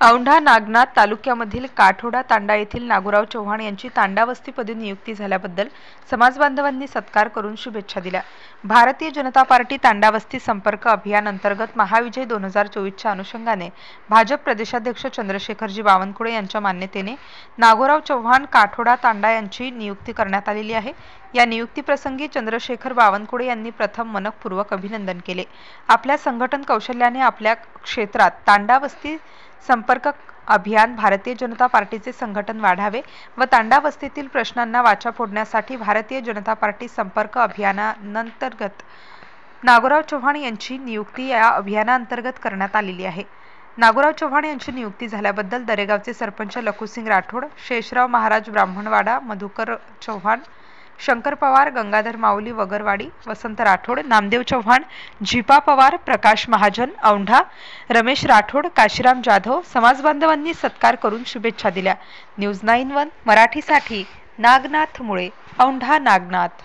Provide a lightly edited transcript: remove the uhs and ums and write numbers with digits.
औंढा नागनाथ तालुक्यामधील काठोडा तांडा येथील नागोराव चव्हाण यांची तांडावस्तीपदी नियुक्ती झाल्याबद्दल समाजबांधवांनी सत्कार करून शुभेच्छा दिल्या। भारतीय जनता पार्टी तांडावस्ती संपर्क अभियान अंतर्गत महाविजय 2024च्या अनुषंगाने भाजप प्रदेशाध्यक्ष चंद्रशेखरजी बावनकुळे यांच्या मान्यतेने नागोराव चव्हाण काठोडा तांडा यांची नियुक्ती करण्यात आलेली आहे। या नियुक्तीप्रसंगी चंद्रशेखर बावनकुळे यांनी प्रथम मनपूर्वक अभिनंदन केले। आपल्या संघटन कौशल्याने आपल्या क्षेत्रात तांडावस्ती संपर्क अभियान भारतीय जनता पार्टीचे संघटन वाढावे व तांडावस्तीतील प्रश्नांना वाचा फोडण्यासाठी भारतीय जनता पार्टी संपर्क अभियानांतर्गत नागोराव चव्हाण यांची नियुक्ती या अभियानांतर्गत करण्यात आलेली आहे। नागोराव चव्हाण यांची नियुक्ती झाल्याबद्दल दरेगावचे सरपंच लखुसिंग राठोड, शेषराव महाराज ब्राह्मणवाडा, मधुकर चव्हाण, शंकर पवार, गंगाधर माऊली वगरवाडी, वसंत राठोड, नामदेव चव्हाण, झिपा पवार, प्रकाश महाजन औंढा, रमेश राठोड, काशीराम जाधव समाजबांधवांनी सत्कार करून शुभेच्छा दिल्या। न्यूज 9 मराठीसाठी नागनाथ मुळे, औंढा नागनाथ।